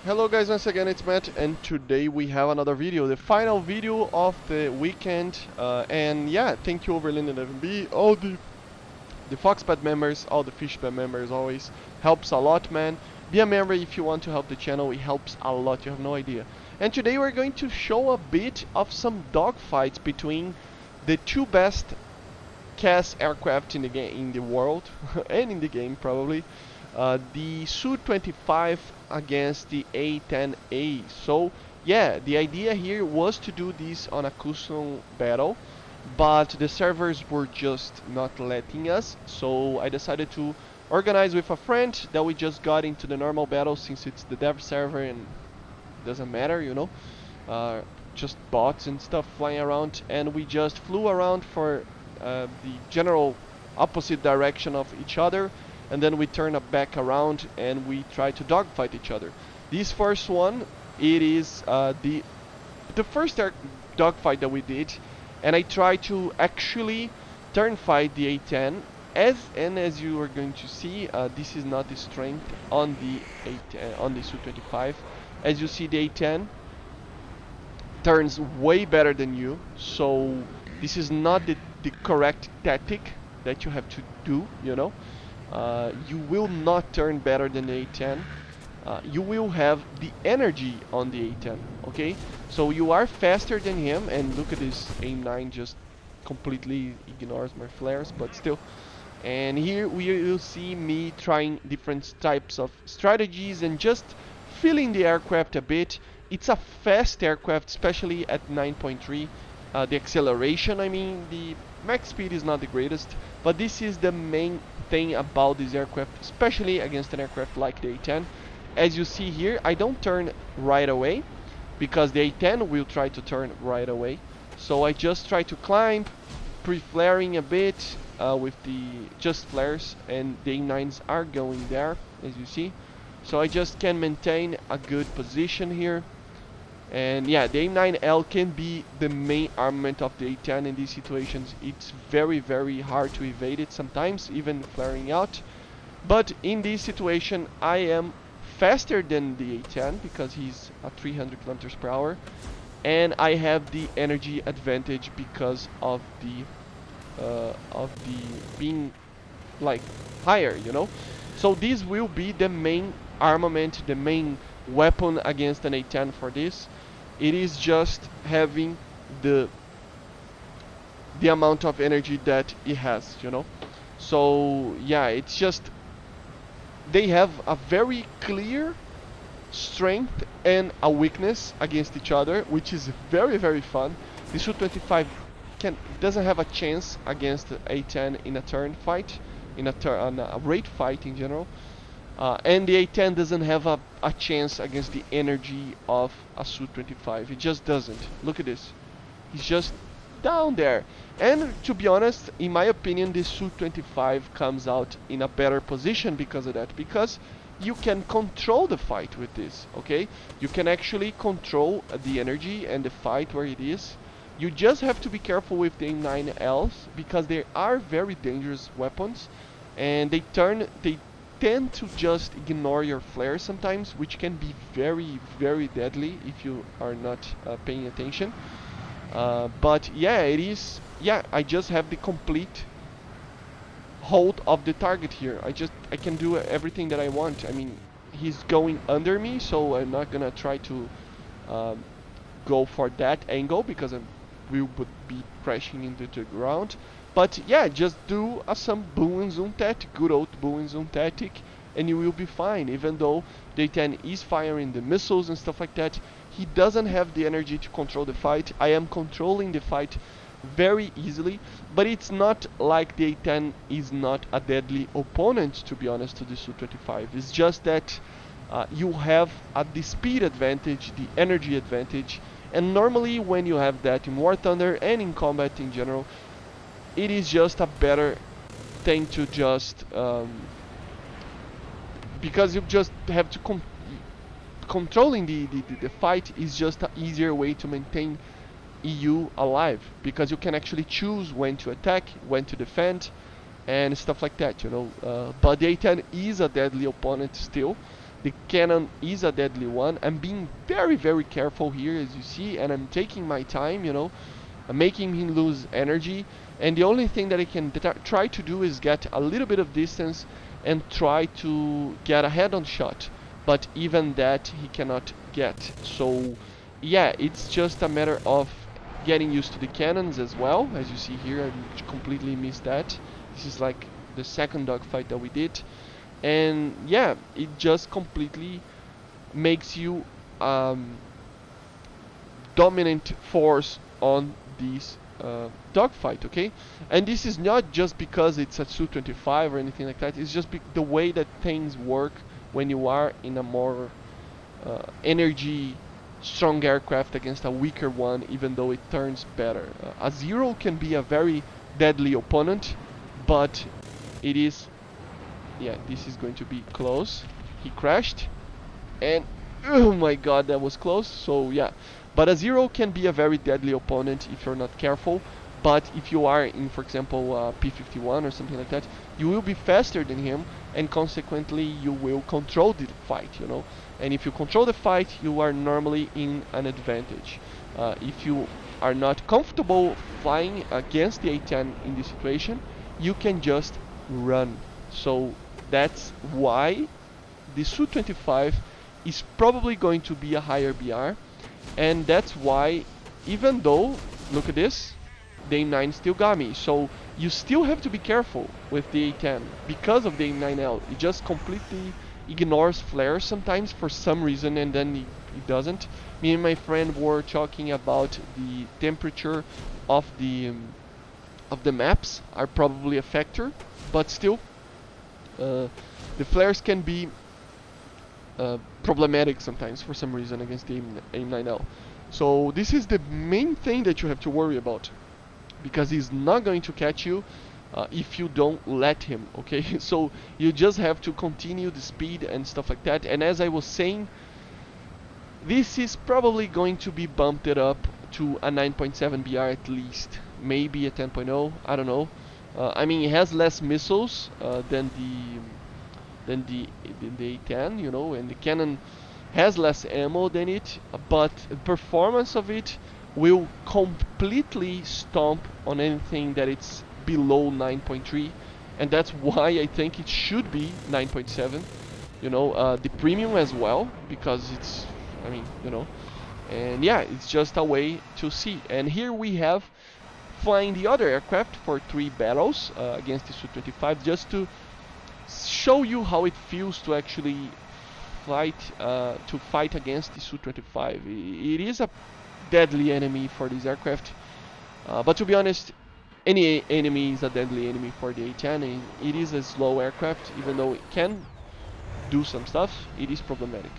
Hello guys, once again it's Matt, and today we have another video, the final video of the weekend. And yeah, thank you Overland and FMB, all the Foxpad members, all the Fishpad members, always helps a lot, man. Be a member if you want to help the channel, it helps a lot, you have no idea. And today we're going to show a bit of some dogfights between the two best CAS aircraft in the game, in the world, and in the game probably. The Su-25 against the A-10A. So yeah, the idea here was to do this on a custom battle, but the servers were just not letting us. So I decided to organize with a friend that we just got into the normal battle, since it's the dev server and doesn't matter, you know. Just bots and stuff flying around, and we just flew around for the general opposite direction of each other, and then we turn back around and we try to dogfight each other. This first one, it is the first dogfight that we did, and I try to actually turn fight the A-10. As you are going to see, this is not the strength on the A-10, on the Su-25. As you see, the A-10 turns way better than you, so this is not the correct tactic that you have to do, you know. You will not turn better than the A-10. You will have the energy on the A-10, okay? So you are faster than him, and look at this, A-9 just completely ignores my flares, but still. And here we will see me trying different types of strategies and just feeling the aircraft a bit. It's a fast aircraft, especially at 9.3. The acceleration, I mean, the max speed is not the greatest, but this is the main thing about this aircraft, especially against an aircraft like the A-10. As you see here, I don't turn right away, because the A-10 will try to turn right away. So I just try to climb, pre-flaring a bit with the just flares, and the A-9s are going there, as you see. So I just can maintain a good position here. And yeah, the A9L can be the main armament of the A10 in these situations. It's very, very hard to evade it sometimes, even flaring out. But in this situation, I am faster than the A10 because he's at 300 kilometers per hour. And I have the energy advantage because of the being like higher, you know. So this will be the main armament, the main weapon against an A10 for this. It is just having the amount of energy that it has, you know. So yeah, it's just they have a very clear strength and a weakness against each other, which is very, very fun. The Su-25 doesn't have a chance against the A-10 in a turn fight, in a raid fight in general. And the A-10 doesn't have a chance against the energy of a Su-25. It just doesn't. Look at this. He's just down there. And to be honest, in my opinion, the Su-25 comes out in a better position because of that. Because you can control the fight with this, okay? You can actually control the energy and the fight where it is. You just have to be careful with the A9Ls because they are very dangerous weapons. And they tend to just ignore your flare sometimes, which can be very, very deadly if you are not paying attention. But yeah, it is. Yeah, I just have the complete hold of the target here. I can do everything that I want. I mean, he's going under me, so I'm not gonna try to go for that angle because we would be crashing into the ground. But yeah, just do some boom and zoom tactic, good old boom and zoom tactic, and you will be fine. Even though the A-10 is firing the missiles and stuff like that, he doesn't have the energy to control the fight. I am controlling the fight very easily, but it's not like the A-10 is not a deadly opponent, to be honest, to the Su-25. It's just that you have the speed advantage, the energy advantage, and normally when you have that in War Thunder and in combat in general, it is just a better thing to just because you just have to controlling the fight is just an easier way to maintain EU alive, because you can actually choose when to attack, when to defend, and stuff like that, you know. But the A-10 is a deadly opponent still, The cannon is a deadly one. I'm being very, very careful here, as you see, and I'm taking my time, you know, making him lose energy. And the only thing that I can try to do is get a little bit of distance and try to get a head-on shot. But even that he cannot get. So yeah, it's just a matter of getting used to the cannons as well. As you see here, I completely missed that. This is like the second dogfight that we did. And yeah, it just completely makes you dominant force on this dogfight, okay? And this is not just because it's a Su-25 or anything like that. It's just the way that things work when you are in a more energy strong aircraft against a weaker one, even though it turns better. A Zero can be a very deadly opponent, but it is, yeah, this is going to be close. He crashed, and oh my god, that was close. So yeah, but a Zero can be a very deadly opponent if you're not careful. But if you are in, for example, P-51 or something like that, you will be faster than him, and consequently you will control the fight, you know. And if you control the fight, you are normally in an advantage. If you are not comfortable flying against the A-10 in this situation, you can just run. So that's why the Su-25 is probably going to be a higher BR, and that's why, even though, look at this, the A9 still got me. So you still have to be careful with the A10 because of the A9L. It just completely ignores flares sometimes for some reason, and then it doesn't. Me and my friend were talking about the temperature of the maps are probably a factor, but still the flares can be problematic sometimes for some reason against the A9L. So this is the main thing that you have to worry about, because he's not going to catch you if you don't let him, okay? So you just have to continue the speed and stuff like that. And as I was saying, this is probably going to be bumped up to a 9.7 BR at least, maybe a 10.0, I don't know. I mean, it has less missiles than the A10, you know, and the cannon has less ammo than it, but the performance of it will completely stomp on anything that it's below 9.3, and that's why I think it should be 9.7, you know, the premium as well, because it's, I mean, you know, and yeah, it's just a way to see. And here we have flying the other aircraft for 3 battles against the Su-25, just to show you how it feels to actually fight against the Su-25. It is a deadly enemy for this aircraft, but to be honest, any enemy is a deadly enemy for the A-10. It is a slow aircraft, even though it can do some stuff, it is problematic.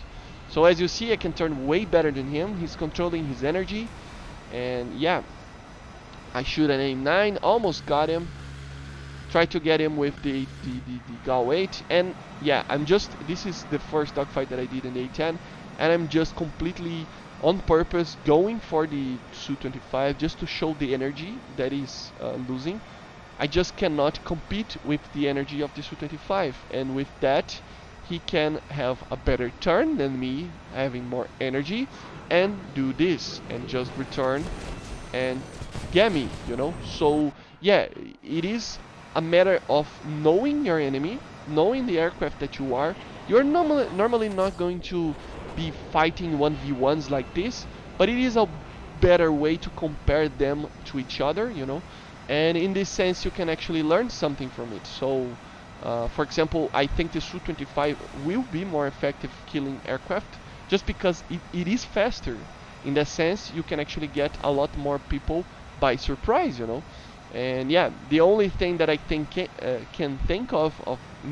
So as you see, I can turn way better than him. He's controlling his energy, and yeah, I shoot an A9, almost got him. Try to get him with the GAU-8, and yeah, this is the first dogfight that I did in the A-10, and I'm just completely on purpose going for the Su-25 just to show the energy that is losing. I just cannot compete with the energy of the Su-25, and with that he can have a better turn than me, having more energy, and do this and just return and get me, you know. So yeah, it is a matter of knowing your enemy, knowing the aircraft that you are. You're normally not going to be fighting 1v1s like this, but it is a better way to compare them to each other, you know, and in this sense you can actually learn something from it. So for example, I think the Su-25 will be more effective killing aircraft just because it is faster. In that sense, you can actually get a lot more people by surprise, you know. And yeah, the only thing that I think can think of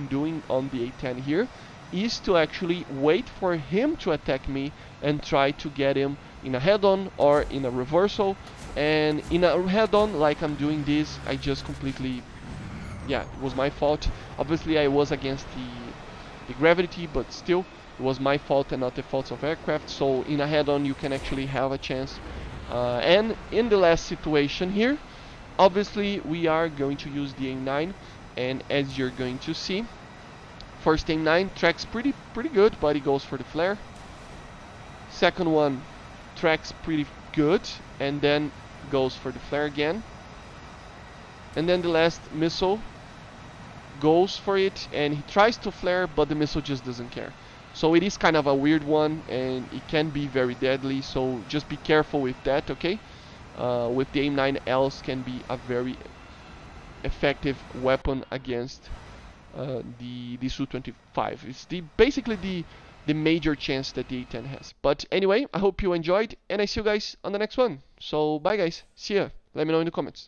doing on the A-10 here is to actually wait for him to attack me and try to get him in a head-on or in a reversal. And in a head-on, like I'm doing this, I just completely, yeah, it was my fault. Obviously I was against the gravity, but still it was my fault and not the fault of aircraft. So in a head-on you can actually have a chance. And in the last situation here, obviously we are going to use the A9, and as you're going to see, First aim 9 tracks pretty good, but he goes for the flare. Second one tracks pretty good and then goes for the flare again. And then the last missile goes for it and he tries to flare, but the missile just doesn't care. So it is kind of a weird one and it can be very deadly, so just be careful with that, okay? With the aim 9Ls can be a very effective weapon against the Su-25. It's basically the major chance that the A-10 has. But anyway, I hope you enjoyed and I see you guys on the next one. So bye guys, see ya. Let me know in the comments.